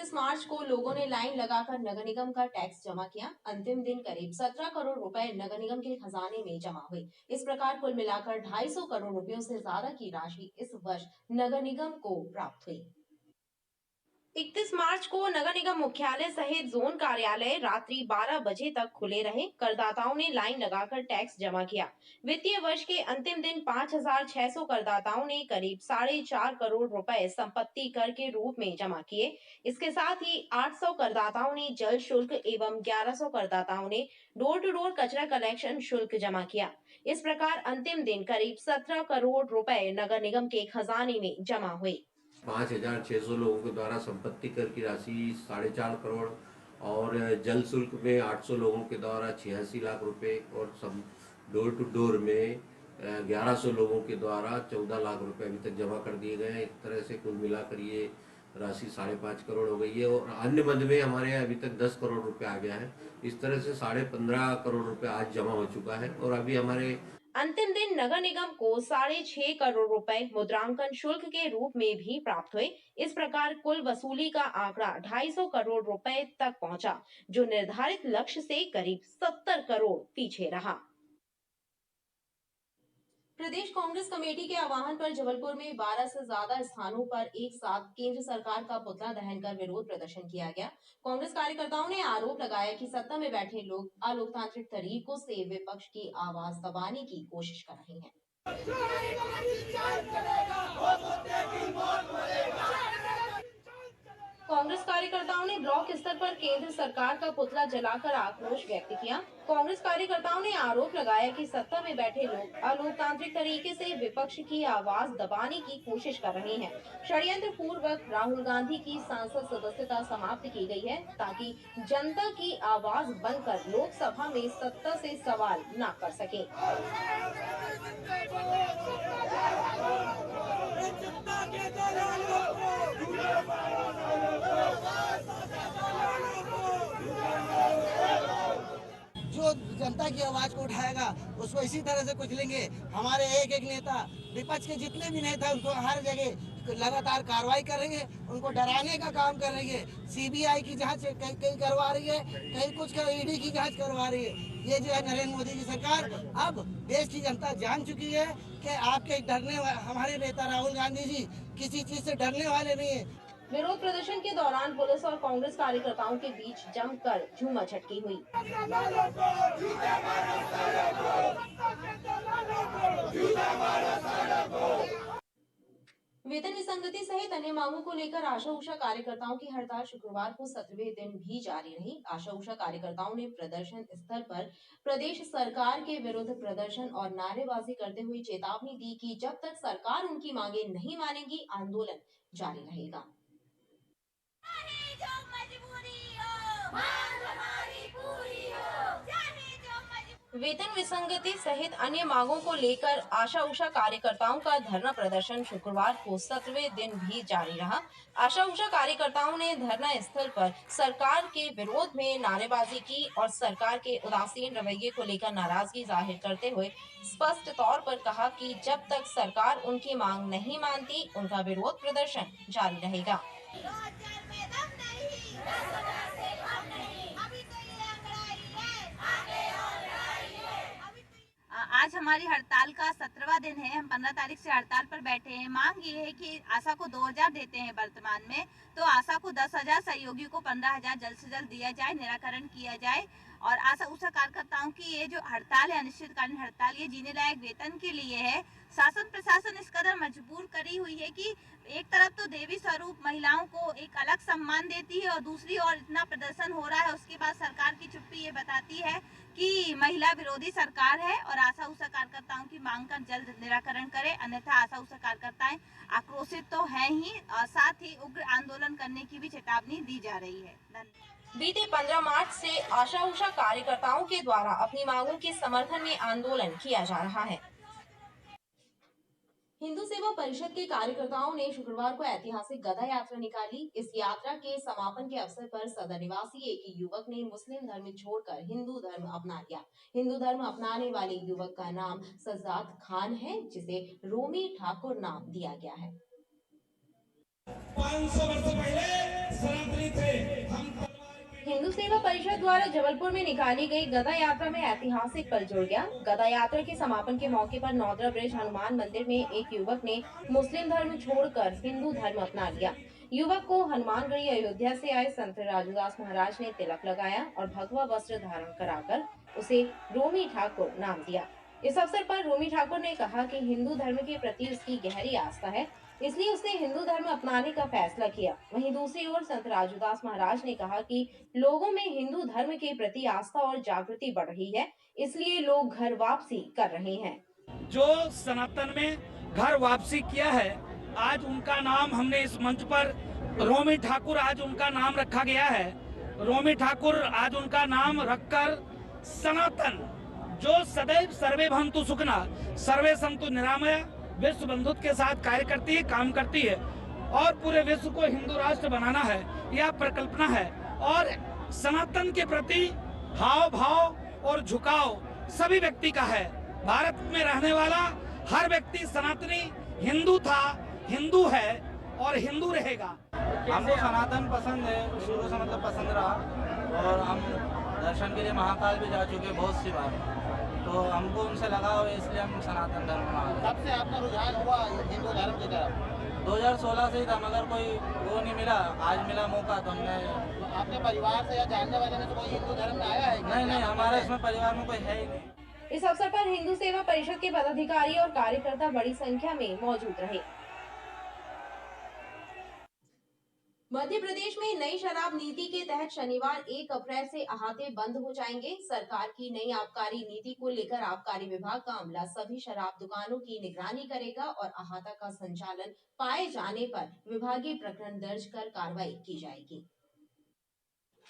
31 मार्च को लोगों ने लाइन लगाकर नगर निगम का टैक्स जमा किया। अंतिम दिन करीब 17 करोड़ रुपए नगर निगम के खजाने में जमा हुई। इस प्रकार कुल मिलाकर 250 करोड़ रुपयों से ज्यादा की राशि इस वर्ष नगर निगम को प्राप्त हुई। 31 मार्च को नगर निगम मुख्यालय सहित जोन कार्यालय रात्रि 12 बजे तक खुले रहे। करदाताओं ने लाइन लगाकर टैक्स जमा किया। वित्तीय वर्ष के अंतिम दिन 5,600 करदाताओं ने करीब 4.5 करोड़ रुपए संपत्ति कर के रूप में जमा किए। इसके साथ ही 800 करदाताओं ने जल शुल्क एवं 1100 करदाताओं ने डोर टू डोर कचरा कलेक्शन शुल्क जमा किया। इस प्रकार अंतिम दिन करीब 17 करोड़ रुपए नगर निगम के खजाने में जमा हुए। 5,600 लोगों के द्वारा संपत्ति कर की राशि 4.5 करोड़ और जल शुल्क में 800 लोगों के द्वारा 86 लाख रुपए और सब डोर टू डोर में 1100 लोगों के द्वारा 14 लाख रुपए अभी तक जमा कर दिए गए हैं। एक तरह से कुल मिलाकर ये राशि 5.5 करोड़ हो गई है और अन्य मद में हमारे यहाँ अभी तक 10 करोड़ रुपए आ गया है। इस तरह से 15.5 करोड़ रुपए आज जमा हो चुका है और अभी हमारे अंतिम दिन नगर निगम को 6.5 करोड़ रुपए मुद्रांकन शुल्क के रूप में भी प्राप्त हुए। इस प्रकार कुल वसूली का आंकड़ा 250 करोड़ रुपए तक पहुंचा, जो निर्धारित लक्ष्य से करीब 70 करोड़ पीछे रहा। प्रदेश कांग्रेस कमेटी के आह्वान पर जबलपुर में 12 से ज्यादा स्थानों पर एक साथ केंद्र सरकार का पुतला दहन कर विरोध प्रदर्शन किया गया। कांग्रेस कार्यकर्ताओं ने आरोप लगाया कि सत्ता में बैठे लोग अलोकतांत्रिक तरीकों से विपक्ष की आवाज दबाने की कोशिश कर रहे हैं। कांग्रेस कार्यकर्ताओं ने ब्लॉक स्तर पर केंद्र सरकार का पुतला जलाकर आक्रोश व्यक्त किया। कांग्रेस कार्यकर्ताओं ने आरोप लगाया कि सत्ता में बैठे लोग अलोकतांत्रिक तरीके से विपक्ष की आवाज दबाने की कोशिश कर रहे हैं। षड्यंत्र पूर्वक राहुल गांधी की सांसद सदस्यता समाप्त की गई है, ताकि जनता की आवाज बनकर लोकसभा में सत्ता से सवाल न कर सके। जो जनता की आवाज को उठाएगा उसको इसी तरह से कुछ लेंगे। हमारे एक एक नेता, विपक्ष के जितने भी नेता, उनको हर जगह लगातार कार्रवाई करेंगे, उनको डराने का काम करेंगे। सीबीआई की जांच कहीं करवा रही है, कहीं कुछ ईडी की जांच करवा रही है। ये जो है नरेंद्र मोदी की सरकार, अब देश की जनता जान चुकी है कि आपके डरने हमारे नेता राहुल गांधी जी किसी चीज से डरने वाले नहीं है। विरोध प्रदर्शन के दौरान पुलिस और कांग्रेस कार्यकर्ताओं के बीच जमकर झूमाझटकी हुई। वेतन विसंगति सहित अन्य मांगों को लेकर आशा उषा कार्यकर्ताओं की हड़ताल शुक्रवार को 17वें दिन भी जारी रही। आशा उषा कार्यकर्ताओं ने प्रदर्शन स्थल पर प्रदेश सरकार के विरुद्ध प्रदर्शन और नारेबाजी करते हुए चेतावनी दी कि जब तक सरकार उनकी मांगे नहीं मानेगी, आंदोलन जारी रहेगा। वेतन विसंगति सहित अन्य मांगों को लेकर आशा उषा कार्यकर्ताओं का धरना प्रदर्शन शुक्रवार को 17वें दिन भी जारी रहा। आशा उषा कार्यकर्ताओं ने धरना स्थल पर सरकार के विरोध में नारेबाजी की और सरकार के उदासीन रवैये को लेकर नाराजगी जाहिर करते हुए स्पष्ट तौर पर कहा कि जब तक सरकार उनकी मांग नहीं मानती, उनका विरोध प्रदर्शन जारी रहेगा। आज हमारी हड़ताल का 17वां दिन है। हम 15 तारीख से हड़ताल पर बैठे हैं। मांग ये है कि आशा को 2,000 देते हैं वर्तमान में, तो आशा को 10,000, सहयोगी को 15,000 जल्द से जल्द दिया जाए, निराकरण किया जाए। और आशा उषा कार्यकर्ताओं की ये जो हड़ताल है, अनिश्चितकालीन हड़ताल, ये जीने लायक वेतन के लिए है। शासन प्रशासन इस कदर मजबूर करी हुई है कि एक तरफ तो देवी स्वरूप महिलाओं को एक अलग सम्मान देती है और दूसरी ओर इतना प्रदर्शन हो रहा है, उसके बाद सरकार की चुप्पी ये बताती है कि महिला विरोधी सरकार है और आशा उषा कार्यकर्ताओं की मांग का जल्द निराकरण करे, अन्यथा आशा उषा कार्यकर्ताएं आक्रोशित तो हैं ही और साथ ही उग्र आंदोलन करने की भी चेतावनी दी जा रही है। बीते 15 मार्च से आशा उषा कार्यकर्ताओं के द्वारा अपनी मांगों के समर्थन में आंदोलन किया जा रहा है। हिंदू सेवा परिषद के कार्यकर्ताओं ने शुक्रवार को ऐतिहासिक गदा यात्रा निकाली। इस यात्रा के समापन के अवसर पर सदर निवासी एक युवक ने मुस्लिम धर्म छोड़कर हिंदू धर्म अपना लिया। हिंदू धर्म अपनाने वाले युवक का नाम सज्जाद खान है, जिसे रोमी ठाकुर नाम दिया गया है। 500 वर्ष पहले सनातनी सेवा परिषद द्वारा जबलपुर में निकाली गई गदा यात्रा में ऐतिहासिक पल जुड़ गया। गदा यात्रा के समापन के मौके पर नौदरा ब्रिज हनुमान मंदिर में एक युवक ने मुस्लिम धर्म छोड़कर हिंदू धर्म अपना लिया। युवक को हनुमानगढ़ी अयोध्या से आए संत राजूदास महाराज ने तिलक लगाया और भगवा वस्त्र धारण कराकर उसे रोमी ठाकुर नाम दिया। इस अवसर पर रोमी ठाकुर ने कहा कि हिंदू धर्म के प्रति उसकी गहरी आस्था है, इसलिए उसने हिंदू धर्म अपनाने का फैसला किया। वहीं दूसरी ओर संत राजूदास महाराज ने कहा कि लोगों में हिंदू धर्म के प्रति आस्था और जागृति बढ़ रही है, इसलिए लोग घर वापसी कर रहे हैं। जो सनातन में घर वापसी किया है, आज उनका नाम हमने इस मंच पर रोमी ठाकुर आज उनका नाम रखा गया है। रोमी ठाकुर आज उनका नाम रखकर सनातन जो सदैव सर्वे भवन्तु सुखिनः सर्वे सन्तु निरामया विश्व बंधुत्व के साथ कार्य करती है, काम करती है और पूरे विश्व को हिंदू राष्ट्र बनाना है, यह परिकल्पना है। और सनातन के प्रति हाव भाव और झुकाव सभी व्यक्ति का है। भारत में रहने वाला हर व्यक्ति सनातनी हिंदू था, हिंदू है और हिंदू रहेगा। हमको सनातन पसंद है, शुरू से मतलब पसंद रहा और हम दर्शन के लिए महाकाल भी जा चुके बहुत सी बार, तो हमको उनसे लगाव है, इसलिए हम सनातन धर्म में आ गए। कब से आपका रुझान हुआ हिंदू धर्म की तरफ? 2016 से ही था, मगर कोई वो नहीं मिला, आज मिला मौका तो हमने। आपके परिवार से या जानने वाले में से कोई हिंदू धर्म में आया है? नहीं, हमारे इसमें परिवार में कोई है ही नहीं। इस अवसर पर हिंदू सेवा परिषद के पदाधिकारी और कार्यकर्ता बड़ी संख्या में मौजूद रहे। मध्य प्रदेश में नई शराब नीति के तहत शनिवार 1 अप्रैल से अहाते बंद हो जाएंगे। सरकार की नई आबकारी नीति को लेकर आबकारी विभाग का अमला सभी शराब दुकानों की निगरानी करेगा और अहाता का संचालन पाए जाने पर विभागीय प्रकरण दर्ज कर कार्रवाई की जाएगी।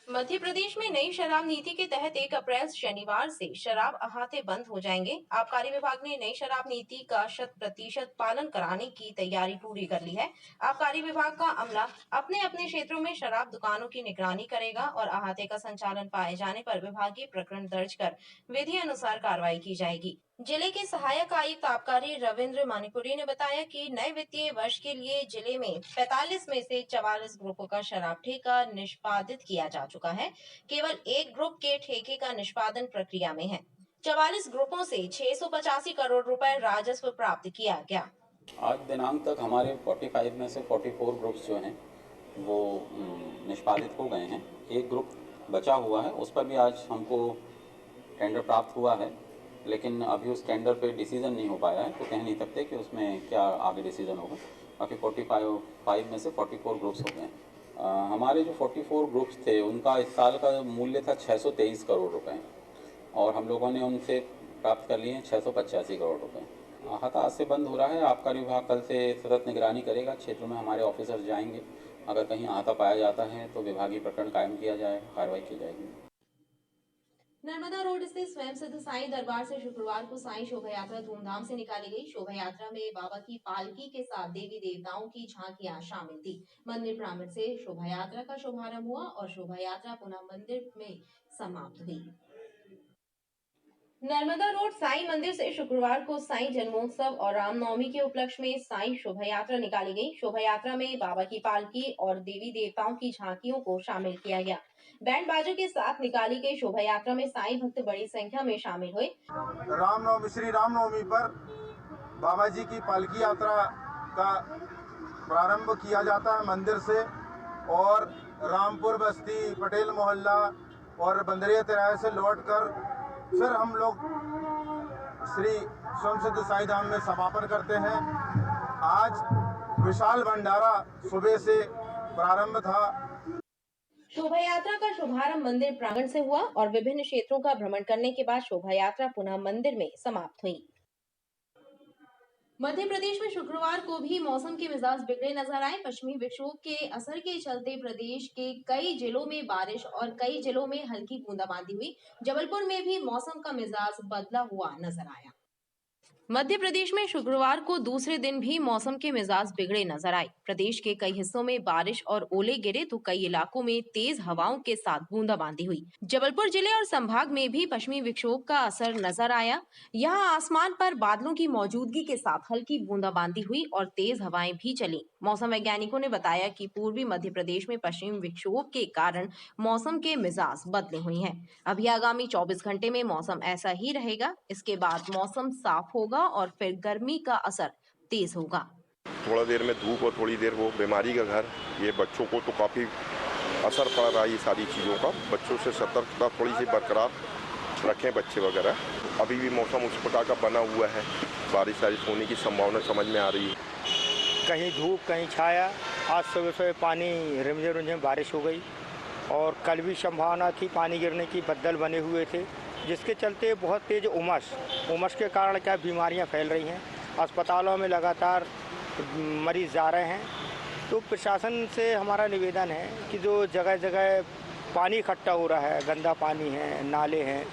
मध्य प्रदेश में नई शराब नीति के तहत 1 अप्रैल शनिवार से शराब अहाते बंद हो जाएंगे। आबकारी विभाग ने नई शराब नीति का 100% पालन कराने की तैयारी पूरी कर ली है। आबकारी विभाग का अमला अपने अपने क्षेत्रों में शराब दुकानों की निगरानी करेगा और अहाते का संचालन पाए जाने पर विभागीय प्रकरण दर्ज कर विधि अनुसार कार्रवाई की जाएगी। जिले के सहायक आयुक्त आबकारी रविंद्र मानिपुरी ने बताया कि नए वित्तीय वर्ष के लिए जिले में 45 में से 44 ग्रुपों का शराब ठेका निष्पादित किया जा चुका है। केवल एक ग्रुप के ठेके का निष्पादन प्रक्रिया में है। 44 ग्रुपों से 685 करोड़ रुपए राजस्व प्राप्त किया गया। आज दिनांक तक हमारे 45 में से 44 ग्रुप्स जो हैं वो निष्पादित हो गए हैं। एक ग्रुप बचा हुआ है, उस पर भी आज हमको टेंडर प्राप्त हुआ है, लेकिन अभी उस टेंडर पे डिसीजन नहीं हो पाया है, तो कह नहीं सकते कि उसमें क्या आगे डिसीजन होगा। बाकी 45 में से 44 ग्रुप्स हो गए हैं। हमारे जो 44 ग्रुप्स थे उनका इस साल का मूल्य था 623 करोड़ रुपए और हम लोगों ने उनसे प्राप्त कर लिए हैं 685 करोड़ रुपए। अहाता आज से बंद हो रहा है। आबकारी विभाग कल से सतत निगरानी करेगा, क्षेत्र में हमारे ऑफिसर्स जाएंगे, अगर कहीं अहाता पाया जाता है तो विभागीय प्रकरण कायम किया जाएगा, कार्रवाई की जाएगी। नर्मदा रोड स्थित स्वयं सिद्ध साईं दरबार से शुक्रवार को साईं शोभा यात्रा धूमधाम से निकाली गई। शोभा यात्रा में बाबा की पालकी के साथ देवी देवताओं की झांकियां शामिल थी। मंदिर प्रांगण से शोभा यात्रा का शुभारंभ हुआ और शोभा यात्रा पुनः मंदिर में समाप्त हुई। नर्मदा रोड साईं मंदिर से शुक्रवार को साईं जन्मोत्सव और रामनवमी के उपलक्ष्य में साईं शोभा यात्रा निकाली गई। शोभा यात्रा में बाबा की पालकी और देवी देवताओं की झांकियों को शामिल किया गया। बैंड बाजों के साथ निकाली गई शोभा यात्रा में साईं भक्त बड़ी संख्या में शामिल हुए। श्री रामनवमी पर बाबा जी की पालकी यात्रा का प्रारंभ किया जाता है मंदिर से और रामपुर बस्ती, पटेल मोहल्ला और बंदरिया तिराहे से लौटकर फिर हम लोग श्री स्वयं सिद्ध साईं धाम में समापन करते हैं। आज विशाल भंडारा सुबह से प्रारंभ था। शोभा यात्रा का शुभारंभ मंदिर प्रांगण से हुआ और विभिन्न क्षेत्रों का भ्रमण करने के बाद शोभा यात्रा पुनः मंदिर में समाप्त हुई। मध्य प्रदेश में शुक्रवार को भी मौसम के मिजाज बिगड़े नजर आए। पश्चिमी विक्षोभ के असर के चलते प्रदेश के कई जिलों में बारिश और कई जिलों में हल्की बूंदाबांदी हुई। जबलपुर में भी मौसम का मिजाज बदला हुआ नजर आया। मध्य प्रदेश में शुक्रवार को दूसरे दिन भी मौसम के मिजाज बिगड़े नजर आए। प्रदेश के कई हिस्सों में बारिश और ओले गिरे तो कई इलाकों में तेज हवाओं के साथ बूंदाबांदी हुई। जबलपुर जिले और संभाग में भी पश्चिमी विक्षोभ का असर नजर आया। यहां आसमान पर बादलों की मौजूदगी के साथ हल्की बूंदाबांदी हुई और तेज हवाएं भी चली। मौसम वैज्ञानिकों ने बताया कि पूर्वी मध्य प्रदेश में पश्चिमी विक्षोभ के कारण मौसम के मिजाज बदले हुए हैं। अभी आगामी 24 घंटे में मौसम ऐसा ही रहेगा। इसके बाद मौसम साफ होगा और फिर गर्मी का असर तेज होगा। थोड़ा देर में धूप और थोड़ी देर वो बीमारी का घर, ये बच्चों को तो काफ़ी असर पड़ रहा है ये सारी चीज़ों का। बच्चों से सतर्कता थोड़ी सी बरकरार रखें बच्चे वगैरह। अभी भी मौसम उस प्रकार का बना हुआ है, बारिश होने की संभावना समझ में आ रही है। कहीं धूप कहीं छाया। आज सुबह सुबह पानी रिमझिम रिमझिम बारिश हो गई और कल भी संभावना थी पानी गिरने की, बदल बने हुए थे, जिसके चलते बहुत तेज उमस के कारण क्या बीमारियां फैल रही हैं। अस्पतालों में लगातार मरीज जा रहे हैं। तो प्रशासन से हमारा निवेदन है कि जो जगह जगह पानी इकट्ठा हो रहा है, गंदा पानी है, नाले हैं,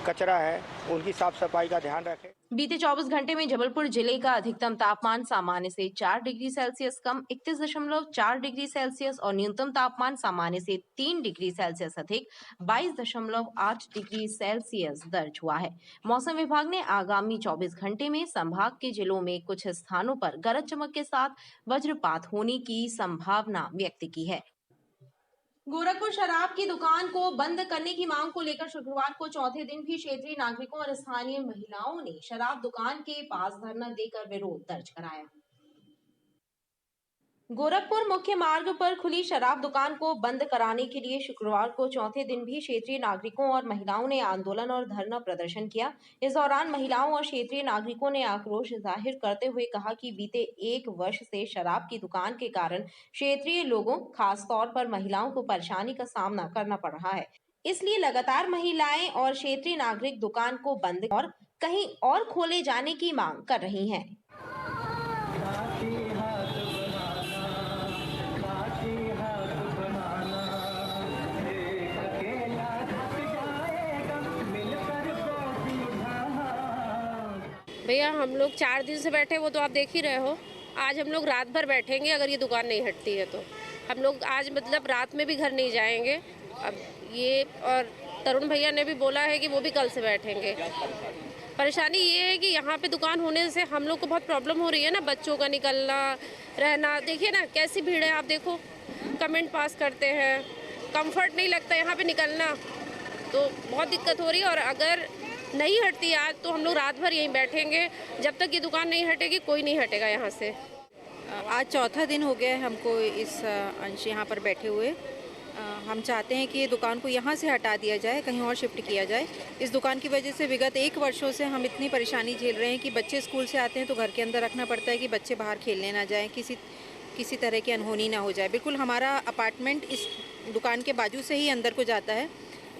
कचरा है, उनकी साफ सफाई का ध्यान रखें। बीते 24 घंटे में जबलपुर जिले का अधिकतम तापमान सामान्य से 4 डिग्री सेल्सियस कम 31.4 डिग्री सेल्सियस और न्यूनतम तापमान सामान्य से 3 डिग्री सेल्सियस अधिक 22.8 डिग्री सेल्सियस दर्ज हुआ है। मौसम विभाग ने आगामी 24 घंटे में संभाग के जिलों में कुछ स्थानों पर गरज चमक के साथ वज्रपात होने की संभावना व्यक्त की है। गोरखपुर शराब की दुकान को बंद करने की मांग को लेकर शुक्रवार को चौथे दिन भी क्षेत्रीय नागरिकों और स्थानीय महिलाओं ने शराब दुकान के पास धरना देकर विरोध दर्ज कराया। गोरखपुर मुख्य मार्ग पर खुली शराब दुकान को बंद कराने के लिए शुक्रवार को चौथे दिन भी क्षेत्रीय नागरिकों और महिलाओं ने आंदोलन और धरना प्रदर्शन किया। इस दौरान महिलाओं और क्षेत्रीय नागरिकों ने आक्रोश जाहिर करते हुए कहा कि बीते 1 वर्ष से शराब की दुकान के कारण क्षेत्रीय लोगों, खास तौर पर महिलाओं को परेशानी का सामना करना पड़ रहा है। इसलिए लगातार महिलाएं और क्षेत्रीय नागरिक दुकान को बंद और कहीं और खोले जाने की मांग कर रही हैं। भैया हम लोग 4 दिन से बैठे, वो तो आप देख ही रहे हो। आज हम लोग रात भर बैठेंगे अगर ये दुकान नहीं हटती है तो। हम लोग आज मतलब रात में भी घर नहीं जाएंगे। अब ये और तरुण भैया ने भी बोला है कि वो भी कल से बैठेंगे। परेशानी ये है कि यहाँ पे दुकान होने से हम लोग को बहुत प्रॉब्लम हो रही है ना, बच्चों का निकलना रहना। देखिए ना कैसी भीड़ है, आप देखो, कमेंट पास करते हैं, कंफर्ट नहीं लगता यहाँ पे निकलना, तो बहुत दिक्कत हो रही है। और अगर नहीं हटती आज तो हम लोग रात भर यहीं बैठेंगे। जब तक ये दुकान नहीं हटेगी कोई नहीं हटेगा यहाँ से। आज चौथा दिन हो गया है हमको इस अंश यहाँ पर बैठे हुए। हम चाहते हैं कि ये दुकान को यहाँ से हटा दिया जाए, कहीं और शिफ्ट किया जाए। इस दुकान की वजह से विगत 1 वर्षों से हम इतनी परेशानी झेल रहे हैं कि बच्चे स्कूल से आते हैं तो घर के अंदर रखना पड़ता है कि बच्चे बाहर खेलने ना जाएं, किसी तरह की अनहोनी ना हो जाए। बिल्कुल हमारा अपार्टमेंट इस दुकान के बाजू से ही अंदर को जाता है।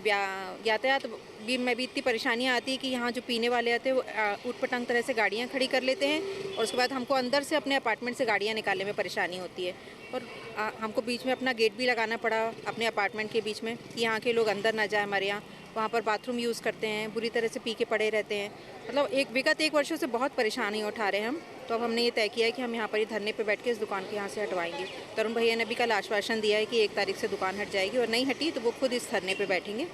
यातायात भी में भी इतनी परेशानियाँ आती है कि यहाँ जो पीने वाले आते हैं वो ऊटपटांग तरह से गाड़ियाँ खड़ी कर लेते हैं और उसके बाद हमको अंदर से अपने अपार्टमेंट से गाड़ियाँ निकालने में परेशानी होती है। और हमको बीच में अपना गेट भी लगाना पड़ा अपने अपार्टमेंट के बीच में कि यहाँ के लोग अंदर ना जाए हमारे यहाँ। वहाँ पर बाथरूम यूज़ करते हैं, बुरी तरह से पी के पड़े रहते हैं। मतलब विगत 1 वर्षों से बहुत परेशानी उठा रहे हैं हम। तो अब हमने ये तय किया है कि हम यहाँ पर ही धरने पे बैठ के इस दुकान को यहाँ से हटवाएंगे। तरुण भैया ने भी कल आश्वासन दिया है कि 1 तारीख से दुकान हट जाएगी और नहीं हटी तो वो खुद इस धरने पे बैठेंगे।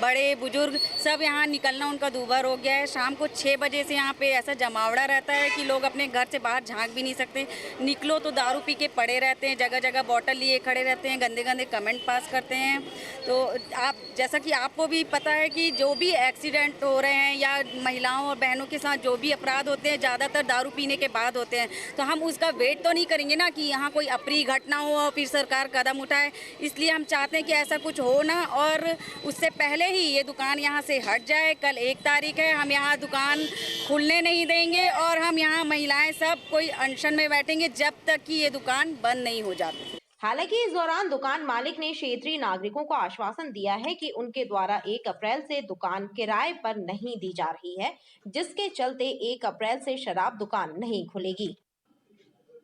बड़े बुजुर्ग सब यहाँ निकलना उनका दूभर हो गया है। शाम को 6 बजे से यहाँ पे ऐसा जमावड़ा रहता है कि लोग अपने घर से बाहर झांक भी नहीं सकते। निकलो तो दारू पी के पड़े रहते हैं, जगह जगह बॉटल लिए खड़े रहते हैं, गंदे गंदे कमेंट पास करते हैं। तो आप जैसा कि आपको भी पता है कि जो भी एक्सीडेंट हो रहे हैं या महिलाओं और बहनों के साथ जो भी अपराध होते हैं ज़्यादातर दारू पीने के बाद होते हैं। तो हम उसका वेट तो नहीं करेंगे ना कि यहाँ कोई अप्रिय घटना हो और फिर सरकार कदम उठाए। इसलिए हम चाहते हैं कि ऐसा कुछ हो ना और उससे पहले ही ये दुकान यहाँ से हट जाए। कल 1 तारीख है, हम यहाँ दुकान खुलने नहीं देंगे और हम यहाँ महिलाएं सब कोई अनशन में बैठेंगे जब तक कि ये दुकान बंद नहीं हो जाती। हालांकि इस दौरान दुकान मालिक ने क्षेत्रीय नागरिकों को आश्वासन दिया है कि उनके द्वारा 1 अप्रैल से दुकान किराए पर नहीं दी जा रही है, जिसके चलते 1 अप्रैल से शराब दुकान नहीं खुलेगी।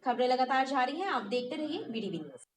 खबरें लगातार जारी हैं, आप देखते रहिए BDV न्यूज।